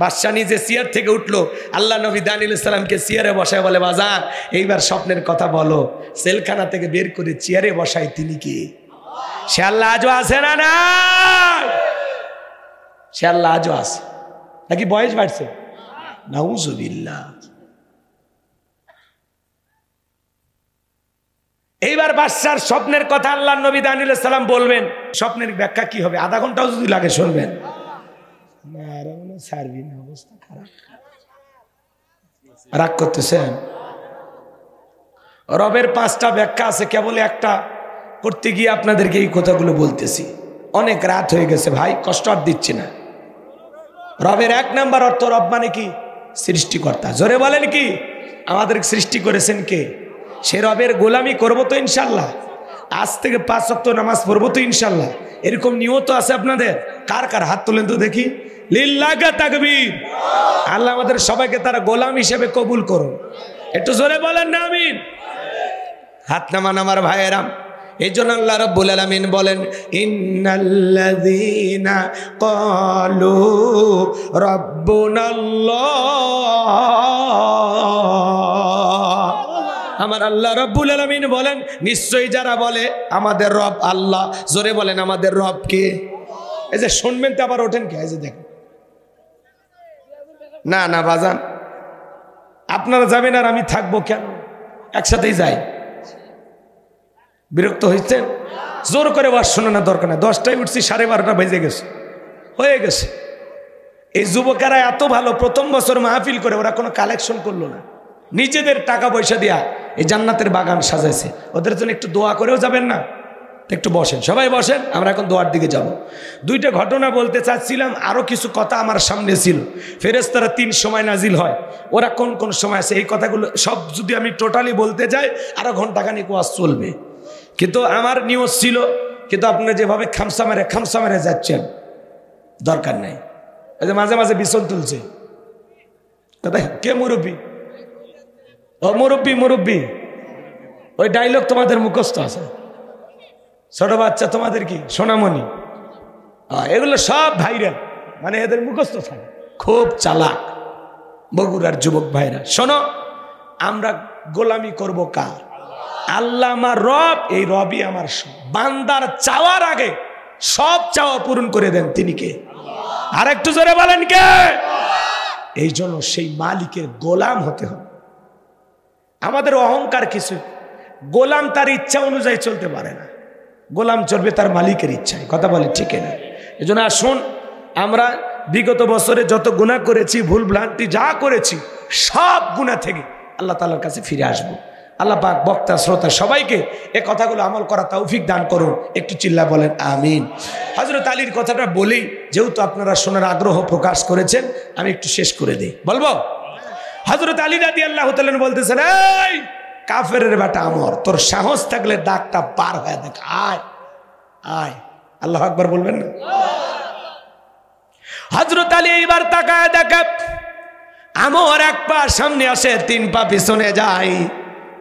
বাদশা নিজে চেয়ার থেকে উঠলো, আল্লাহ নবী দানিয়েল আলাইহিস সালামকে চেয়ারে বসায় বলে, বাজান এইবার স্বপ্নের কথা বলো। জেলখানা থেকে বের করে চেয়ারে বসায় তিনি কি? সে আল্লাহ আজও আছে না নাই? সে আল্লাহ আজও আছে নাকি বয়স বাড়ছে? নাউজুবিল্লাহ। এইবার বাদশার স্বপ্নের কথা আল্লাহ নবী দানিয়েল আলাইহিস সালাম বলবেন। স্বপ্নের ব্যাখ্যা কি হবে? আধা ঘন্টাও যদি লাগে শুনবেন। অবস্থা খারাপ, রাগ করতেছেন? রবের 5টা ব্যাখ্যা আছে, কেবল একটা করতে গিয়ে আপনাদেরকে এই কথাগুলো বলতেছি। অনেক রাত হয়ে গেছে ভাই, কষ্ট আর দিচ্ছি না। রবের 1 নাম্বার অর্থ, রব মানে কি? সৃষ্টিকর্তা। জোরে বলেন কি? আমাদের সৃষ্টি করেছেন কে? সে রবের গোলামি করবো তো ইনশাল্লাহ। আজ থেকে 5 ওয়াক্ত নামাজ পড়বো তো ইনশাল্লাহ। এরকম নিয়ত আছে আপনাদের? কার কার হাত তোলেন তো দেখি। লিল্লাহে তাকবীর। আল্লাহ আমাদের সবাইকে তার গোলাম হিসেবে কবুল করুন। একটু জোরে বলেন না আমিন। হাত নামান আমার ভাইয়েরা। এই জন্য আল্লাহ রাব্বুল আলামিন বলেন, ইন্নাল্লাযীনা ক্বালু রাব্বুনাল্লাহ। আমার আল্লাহ রাব্বুল আলামিন বলেন, নিশ্চয়ই যারা বলে আমাদের রব আল্লাহ। জোরে বলেন আমাদের রব কে? এই যে শুনবেন তো আবার ওঠেন কে? এই যে দেখেন, না না বাজান, আপনারা যাবেন আর আমি থাকবো কেন? একসাথেই যাই। বিরক্ত হয়েছেন? জোর করে ওয়াজ শোনা না দরকার না। 10টায় উঠছি, 12:30 বেজে গেছে, হয়ে গেছে। এই যুবকেরা এত ভালো, প্রথম বছর মাহফিল করে ওরা কোনো কালেকশন করলো না, নিজেদের টাকা পয়সা দিয়া এই জান্নাতের বাগান সাজাইছে। ওদের জন্য একটু দোয়া করেও যাবেন না? একটু বসেন, সবাই বসেন, আমরা এখন দোয়ার দিকে যাব। দুইটা ঘটনা বলতে চাচ্ছিলাম, আরও কিছু কথা আমার সামনে ছিল। ফেরেশতারা 3 সময় নাজিল হয়, ওরা কোন কোন সময় আছে, এই কথাগুলো সব যদি আমি টোটালি বলতে যাই আরও ঘন্টাখানিক ওয়াজ চলবে। কিন্তু আমার নিউজ ছিল, কিন্তু আপনারা যেভাবে খামসা মেরে যাচ্ছেন, দরকার নাই। এই যে মাঝে মাঝে বিছন তুলছে, কে মুরব্বী? ও মুরব্বী, ওই ডায়লগ তোমাদের মুখস্থ আছে। ছোট বাচ্চা তোমাদের কি সোনামণি, এগুলো সব ভাইরাল, মানে এদের মুখস্থ থাকে, খুব চালাক বগুড়ার যুবক ভাইরা। শোনো, আমরা গোলামি করব কার? আল্লাহ আমার রব, এই রবই আমার সব। বান্দার চাওয়ার আগে সব চাওয়া পূরণ করে দেন তিনি কে? আর একটু জোরে বলেন কে? এই জন্য সেই মালিকের গোলাম হতে হবে। আমাদের অহংকার কিছু, গোলাম তার ইচ্ছা অনুযায়ী চলতে পারে না, গোলাম চলবে তার মালিকের ইচ্ছায়। কথা বলে ঠিক না? এই জন্য আসুন, আমরা বিগত বছরে যত গুনাহ করেছি, ভুল ভ্রান্তি যা করেছি, সব গুনাহ থেকে আল্লাহ তাআলার কাছে ফিরে আসব। আল্লাহ পাক বক্তা শ্রোতা সবাইকে এ কথাগুলো আমল করা তৌফিক দান করুন। একটু চিল্লা বলেন আমিন। হযরত আলীর কথাটা বলি, যেহেতু আপনারা শোনার আগ্রহ প্রকাশ করেছেন, আমি একটু শেষ করে দিই। বলবো? হযরত আলী রাদিয়াল্লাহু তাআলা বলতেছেন, এই কাফেরের বেটা আমর, তোর সাহস থাকলে দাগটা পার হয়ে দেখ, আয় আয়। আল্লাহু আকবার বলবেন না? হযরত আলী এইবার তাকায় দেখে আমর 1 পা সামনে আসে, 3 পা পিছনে যায়।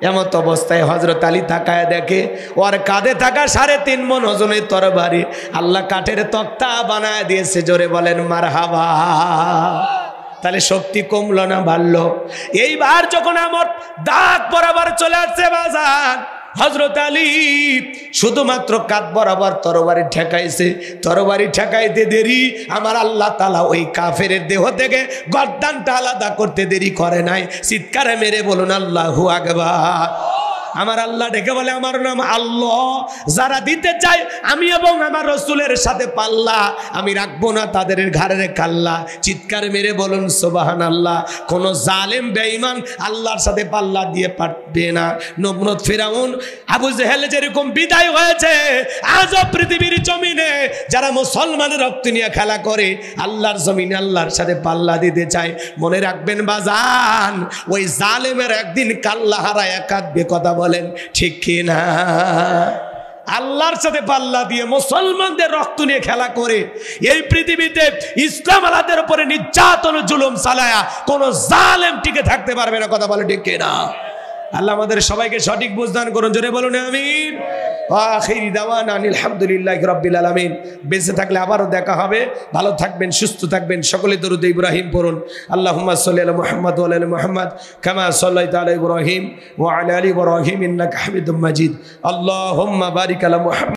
এমত অবস্থায় হযরত আলী তাকায় দেখে ওর কাঁধে থাকা 3.5 মণ ওজনের তরবারি আল্লাহ কাঠের তক্তা বানায় দিয়েছে। জোরে বলেন মারহাবা। তাহলে শক্তি কমলো না বাড়লো? এইবার যখন আমর দাঁত বরাবর চলে আসছে বাজান, হযরত আলী শুধুমাত্র কাঁধ বরাবর তরবারি ঠেকাইছে। তরবারি ঠেকাইতে দেরি আমার আল্লাহ তাআলা ওই কাফেরের দেহ থেকে গর্দানটা আলাদা করতে দেরি করে নাই। চিৎকারে মেরে বলুন আল্লাহু আকবার। আমার আল্লাহ ডেকে বলে, আমার নাম আল্লাহ। যারা দিতে চায় আমি এবং আমার রাসূলের সাথে পাল্লা, আমি রাখবো না তাদের ঘাড়ের কাল্লা। চিৎকার মেরে বলুন সুবহানাল্লাহ। কোন জালেম বেঈমান আল্লাহর সাথে পাল্লা দিয়ে পারবে না। নমরুদ, ফিরাউন, আবু জেহেল যেরকম বিদায় হয়েছে, আজও পৃথিবীর জমিনে যারা মুসলমানের রক্ত নিয়ে খেলা করে, আল্লাহর জমিনে আল্লাহর সাথে পাল্লা দিতে চায়, মনে রাখবেন বাজান, ওই জালেমের একদিন কাল্লা হারায় কাঁদবে। কথা বলেন ঠিক কি না? আল্লাহর সাথে পাল্লা দিয়ে মুসলমানদের রক্ত নিয়ে খেলা করে এই পৃথিবীতে ইসলাম আলাদের উপরে নির্যাতন জুলুম চালায়া কোন জালেম টিকে থাকতে পারবে না। কথা বলে ঠিক কি না? আল্লাহ আমাদের সবাইকে সঠিক বুঝদান করুন। জোরে বলুন আমিন। আখিরি দাওয়ানা আলহামদুলিল্লাহি রাব্বিল আলামিন। বেঁচে থাকলে আবারও দেখা হবে। ভালো থাকবেন, সুস্থ থাকবেন। সকলে দরুদ ইব্রাহিম পড়ুন। আল্লাহুম্মা সাল্লি আলা মুহাম্মাদ ওয়া আলা আলি মুহাম্মাদ কামা সাল্লাইতা আলা ইব্রাহিম ওয়া আলা আলি ইব্রাহিম ইন্নাকা হামিদুম মাজিদ। আল্লাহুম্মা বারিক আলা মুহাম্মাদ।